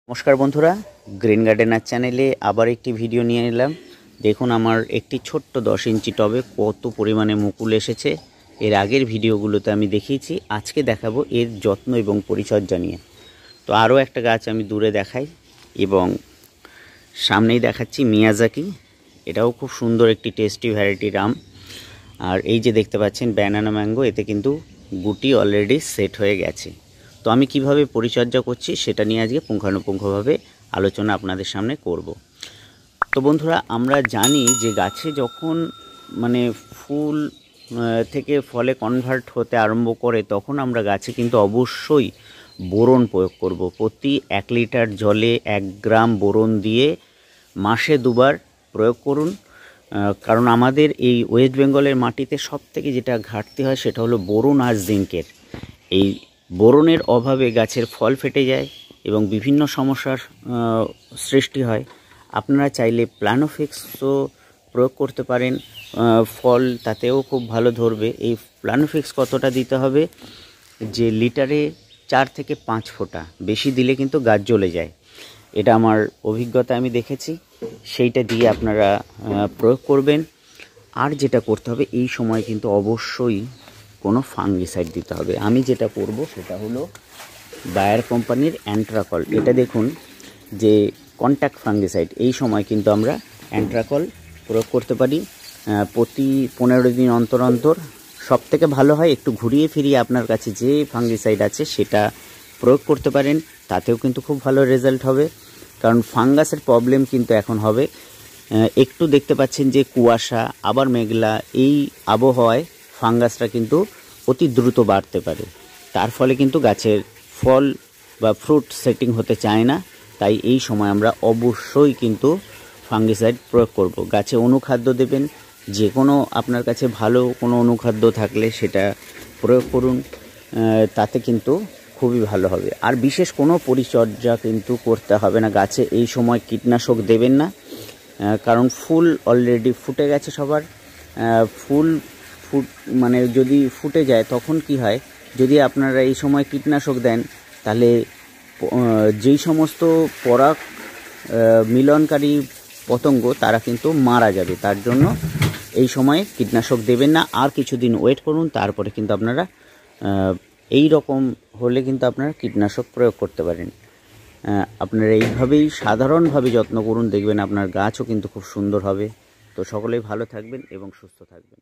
নমস্কার বন্ধুরা, green gardener চ্যানেলে আবার একটি ভিডিও নিয়ে এলাম। দেখুন আমার একটি ছোট্ট 10 ইঞ্চি টবে কত পরিমাণে মুকুল এসেছে। এর আগের ভিডিওগুলোতে আমি দেখিয়েছি, আজকে দেখাবো এর যত্ন এবং পরিচর্যা নিয়ে। তো আরও একটা গাছ আমি দূরে দেখাই এবং সামনেই দেখাচ্ছি মিয়াজাকি। এটাও খুব সুন্দর একটি টেস্টি ভ্যারাইটির আম। আর এই যে দেখতে পাচ্ছেন ব্যানানা ম্যাঙ্গো, এতে কিন্তু গুটি অলরেডি সেট হয়ে গেছে। তো আমি কিভাবে পরিচর্যা করছি সেটা নিয়ে আজকে পুঙ্খানুপুঙ্খভাবে আলোচনা আপনাদের সামনে করব। তো বন্ধুরা, আমরা জানি যে গাছে যখন ফুল থেকে ফলে কনভার্ট হতে আরম্ভ করে, তখন আমরা গাছে কিন্তু অবশ্যই বোরন প্রয়োগ করব। প্রতি 1 লিটার জলে 1 গ্রাম বোরন দিয়ে মাসে 2 বার প্রয়োগ করুন। কারণ আমাদের এই ওয়েস্ট বেঙ্গলের মাটিতে সবথেকে যেটা ঘাটতি হয় সেটা হলো বোরন আর জিঙ্কের। এই বোরনের অভাবে গাছের ফল ফেটে যায় এবং বিভিন্ন সমস্যার সৃষ্টি হয়। আপনারা চাইলে প্ল্যানোফিক্সও প্রয়োগ করতে পারেন, ফল তাতেও খুব ভালো ধরবে। এই প্ল্যানোফিক্স কতটা দিতে হবে, যে লিটারে 4 থেকে 5 ফোঁটা, বেশি দিলে কিন্তু গাছ জ্বলে যায়। এটা আমার অভিজ্ঞতা, আমি দেখেছি। সেইটা দিয়ে আপনারা প্রয়োগ করবেন। আর যেটা করতে হবে, এই সময় কিন্তু অবশ্যই কোনো ফাঙ্গিসাইড দিতে হবে। আমি যেটা করব সেটা হলো বায়ার কোম্পানির অ্যান্ট্রাকল। এটা দেখুন যে কন্ট্যাক্ট ফাঙ্গিসাইড। এই সময় কিন্তু আমরা অ্যান্ট্রাকল প্রয়োগ করতে পারি প্রতি 15 দিন অন্তর অন্তর। সব থেকে ভালো হয় একটু ঘুরিয়ে ফিরিয়ে আপনার কাছে যে ফাঙ্গিসাইড আছে সেটা প্রয়োগ করতে পারেন, তাতেও কিন্তু খুব ভালো রেজাল্ট হবে। কারণ ফাঙ্গাসের প্রবলেম কিন্তু এখন হবে। একটু দেখতে পাচ্ছেন যে কুয়াশা আবার মেঘলা, এই আবহাওয়ায় ফাঙ্গাসটা কিন্তু অতি দ্রুত বাড়তে পারে। তার ফলে কিন্তু গাছের ফল বা ফ্রুট সেটিং হতে চায় না। তাই এই সময় আমরা অবশ্যই কিন্তু ফাঙ্গিসাইড প্রয়োগ করব। গাছে অনুখাদ্য দেবেন, যে কোনো আপনার কাছে ভালো কোনো অনুখাদ্য থাকলে সেটা প্রয়োগ করুন, তাতে কিন্তু খুবই ভালো হবে। আর বিশেষ কোনো পরিচর্যা কিন্তু করতে হবে না গাছে এই সময়। কীটনাশক দেবেন না, কারণ ফুল অলরেডি ফুটে গেছে সবার। ফুল যদি ফুটে যায় তখন কি হয়, যদি আপনারা এই সময় কীটনাশক দেন তাহলে যেই সমস্ত পরাগ মিলনকারী পতঙ্গ তারা কিন্তু মারা যাবে। তার জন্য এই সময়ে কীটনাশক দেবেন না। আর কিছুদিন ওয়েট করুন, তারপরে কিন্তু আপনারা এই রকম হলে কিন্তু আপনারা কীটনাশক প্রয়োগ করতে পারেন। আপনারা এইভাবেই সাধারণভাবে যত্ন করুন, দেখবেন আপনার গাছও কিন্তু খুব সুন্দর হবে। তো সকলেই ভালো থাকবেন এবং সুস্থ থাকবেন।